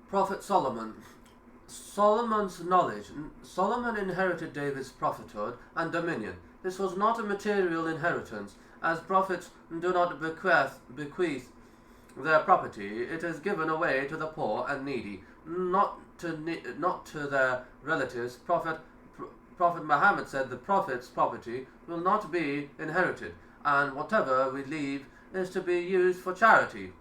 Prophet Solomon. Solomon's knowledge. Solomon inherited David's prophethood and dominion. This was not a material inheritance, as prophets do not bequeath their property. It is given away to the poor and needy, not to their relatives. Prophet Muhammad said the prophet's property will not be inherited, and whatever we leave is to be used for charity.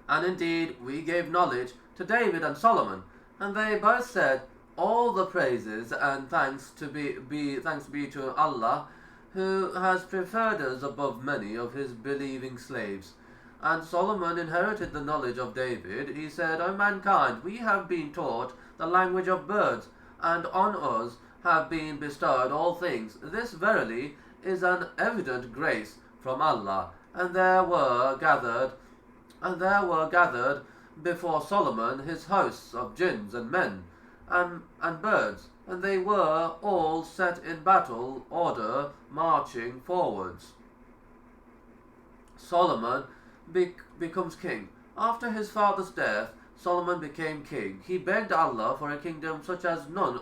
And indeed, we gave knowledge to David and Solomon, and they both said, all the praises and thanks be to Allah, who has preferred us above many of his believing slaves. And Solomon inherited the knowledge of David. He said, O mankind, we have been taught the language of birds, and on us have been bestowed all things. This verily is an evident grace from Allah. And there were gathered before Solomon his hosts of jinns and men and birds, and they were all set in battle order, marching forwards. Solomon becomes king. After his father's death, Solomon became king. He begged Allah for a kingdom such as none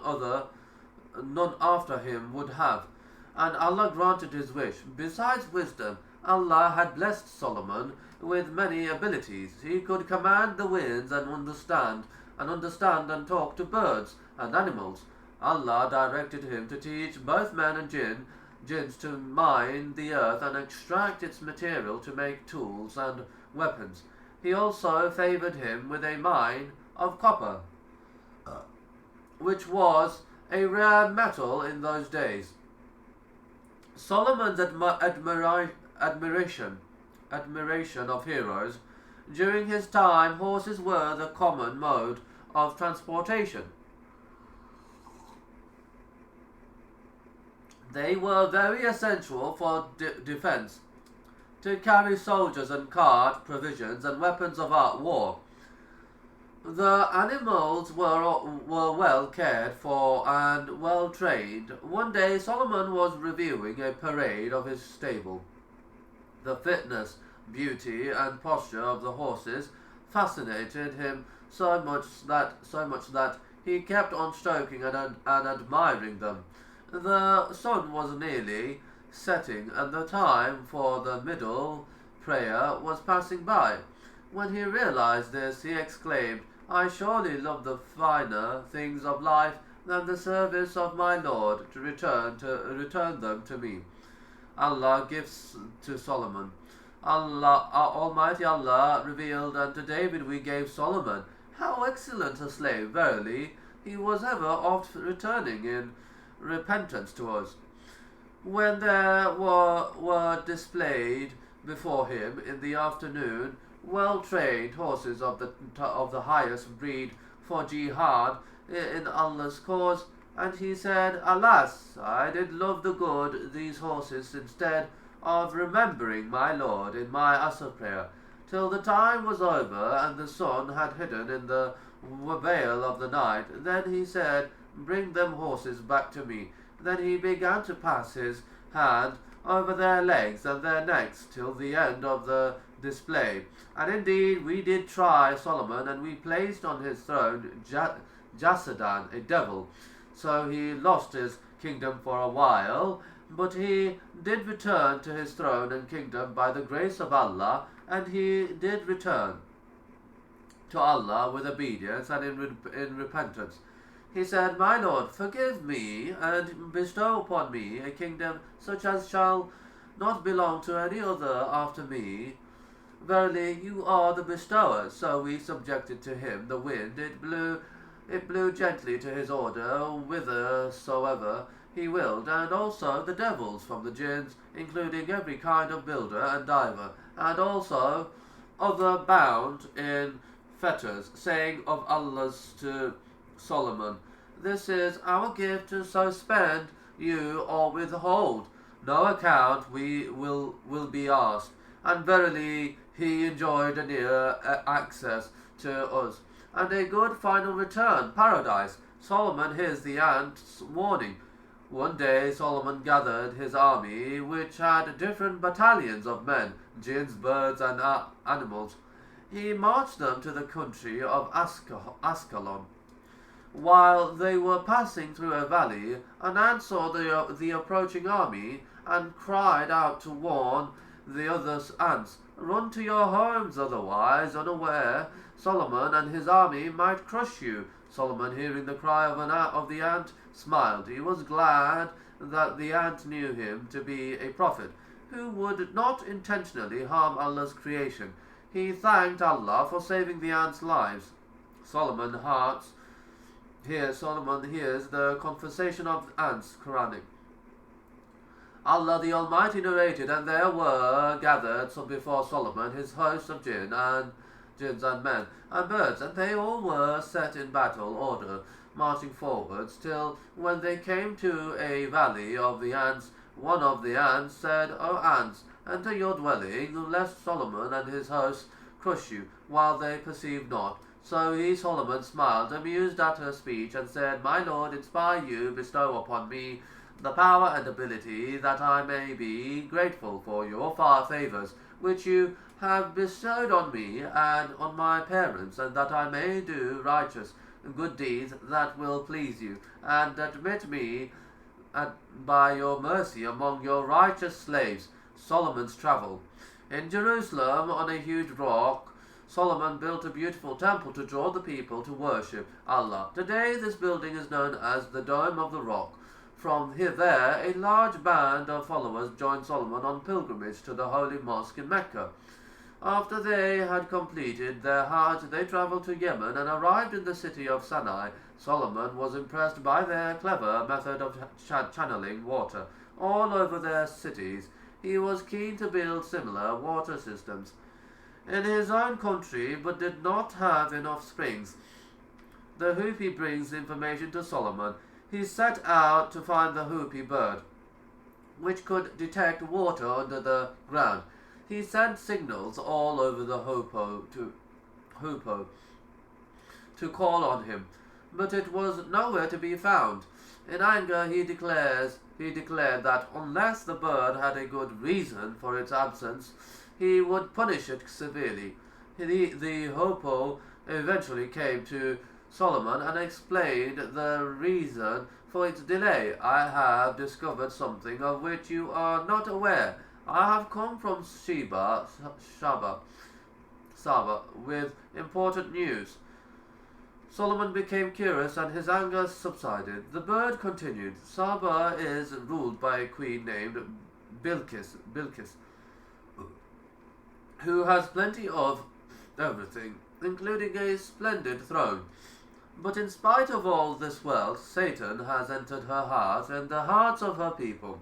after him would have, and Allah granted his wish. Besides wisdom, Allah had blessed Solomon with many abilities. He could command the winds and understand and talk to birds and animals. Allah directed him to teach both men and jinns to mine the earth and extract its material to make tools and weapons. He also favored him with a mine of copper, which was a rare metal in those days. Solomon's admiration of heroes. During his time, horses were the common mode of transportation. They were very essential for defense, to carry soldiers and cart provisions and weapons of war. The animals were well cared for and well trained. One day Solomon was reviewing a parade of his stable. The fitness, beauty, and posture of the horses fascinated him so much that he kept on stroking and admiring them. The sun was nearly setting, and the time for the middle prayer was passing by. When he realized this, he exclaimed, I surely love the finer things of life than the service of my Lord, to return them to me. Allah gives to Solomon. Almighty Allah revealed, unto David we gave Solomon. How excellent a slave! Verily, he was ever oft returning in repentance to us. When there were displayed before him in the afternoon well-trained horses of the highest breed for jihad in Allah's cause, and he said, Alas, I did love the good these horses instead of remembering my Lord in my Asr prayer, till the time was over and the sun had hidden in the veil of the night. Then he said, Bring them horses back to me. Then he began to pass his hand over their legs and their necks till the end of the display. And indeed we did try Solomon, and we placed on his throne Jasadan, a devil. So he lost his kingdom for a while, but he did return to his throne and kingdom by the grace of Allah, and he did return to Allah with obedience and in repentance. He said, My Lord, forgive me and bestow upon me a kingdom such as shall not belong to any other after me. Verily, you are the bestower. So we subjected to him the wind. It blew gently to his order, whithersoever he willed, and also the devils from the jinns, including every kind of builder and diver, and also other bound in fetters, saying of Allah's to Solomon, This is our gift, so spend you or withhold. No account we will be asked. And verily he enjoyed a near access to us, and a good final return, paradise. Solomon hears the ant's warning. One day Solomon gathered his army, which had different battalions of men, jinns, birds, and animals. he marched them to the country of Ascalon. While they were passing through a valley, an ant saw the approaching army and cried out to warn the other ants, "Run to your homes, otherwise, unaware, Solomon and his army might crush you." Solomon, hearing the cry of the ant, smiled. He was glad that the ant knew him to be a prophet who would not intentionally harm Allah's creation. He thanked Allah for saving the ants' lives. Solomon hears the conversation of ants, Quranic. Allah the Almighty narrated, and there were gathered before Solomon his hosts of jinns and men and birds, and they all were set in battle order, marching forwards, till when they came to a valley of the ants, one of the ants said, "O ants, enter your dwelling, lest Solomon and his hosts crush you, while they perceive not." So he, Solomon, smiled, amused at her speech, and said, "My Lord, inspire you, bestow upon me the power and ability, that I may be grateful for your far favours, which you have bestowed on me and on my parents, and that I may do righteous good deeds that will please you, and admit me by your mercy among your righteous slaves." Solomon's travel. In Jerusalem, on a huge rock, Solomon built a beautiful temple to draw the people to worship Allah. Today, this building is known as the Dome of the Rock. From there, a large band of followers joined Solomon on pilgrimage to the Holy Mosque in Mecca. After they had completed their Hajj, they travelled to Yemen and arrived in the city of Sinai. Solomon was impressed by their clever method of channeling water all over their cities. He was keen to build similar water systems in his own country, but did not have enough springs. The Hoopy brings information to Solomon. He set out to find the Hoopy bird, which could detect water under the ground. He sent signals all over the Hoopo to call on him, but it was nowhere to be found. In anger, he declared that unless the bird had a good reason for its absence, he would punish it severely. The Hoopo eventually came to Solomon and explained the reason for its delay. "I have discovered something of which you are not aware. I have come from Saba, with important news." Solomon became curious and his anger subsided. The bird continued, "Saba is ruled by a queen named Bilqis, who has plenty of everything, including a splendid throne. But in spite of all this wealth, Satan has entered her heart and the hearts of her people.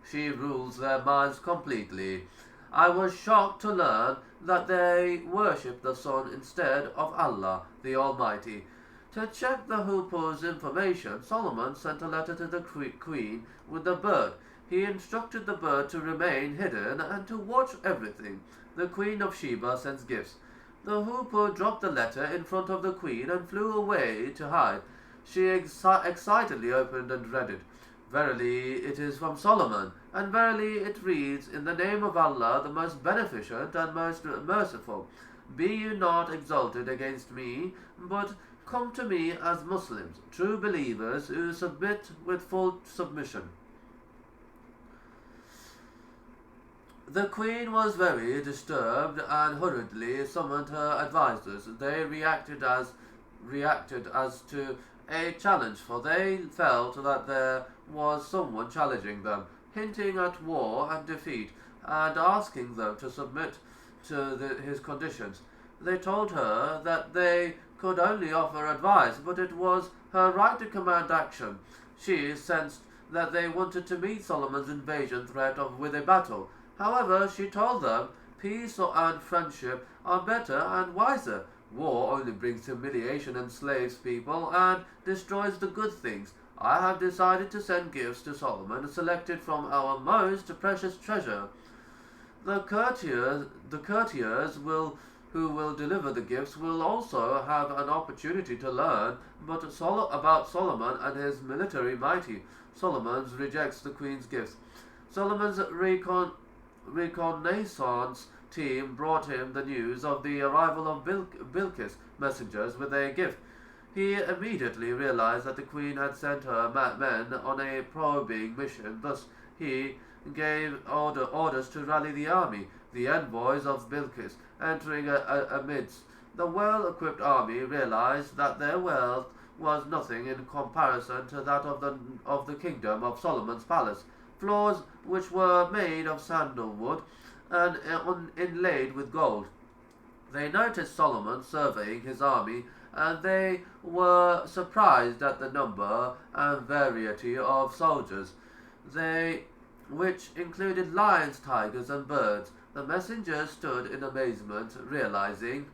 She rules their minds completely. I was shocked to learn that they worship the sun instead of Allah, the Almighty." To check the Hoopo's information, Solomon sent a letter to the queen with the bird. He instructed the bird to remain hidden and to watch everything. The Queen of Sheba sends gifts. The Hoopoe dropped the letter in front of the queen and flew away to hide. She excitedly opened and read it. "Verily, it is from Solomon, and verily it reads, in the name of Allah, the most beneficent and most merciful. Be you not exalted against me, but come to me as Muslims, true believers who submit with full submission." The queen was very disturbed and hurriedly summoned her advisers. They reacted as to a challenge, for they felt that there was someone challenging them, hinting at war and defeat, and asking them to submit to his conditions. They told her that they could only offer advice, but it was her right to command action. She sensed that they wanted to meet Solomon's invasion threat with a battle. However, she told them peace and friendship are better and wiser. War only brings humiliation, enslaves people, and destroys the good things. I have decided to send gifts to Solomon, selected from our most precious treasure. The courtiers who will deliver the gifts will also have an opportunity to learn about Solomon and his military mighty. Solomon rejects the queen's gifts. Solomon's reconnaissance team brought him the news of the arrival of Bilqis messengers with a gift. He immediately realized that the queen had sent her men on a probing mission. Thus, he gave orders to rally the army. The envoys of Bilqis, entering amidst the well-equipped army, realized that their wealth was nothing in comparison to that of the kingdom of Solomon's palace. Floors which were made of sandalwood and inlaid with gold. They noticed Solomon surveying his army, and they were surprised at the number and variety of soldiers, which included lions, tigers, and birds. The messengers stood in amazement, realizing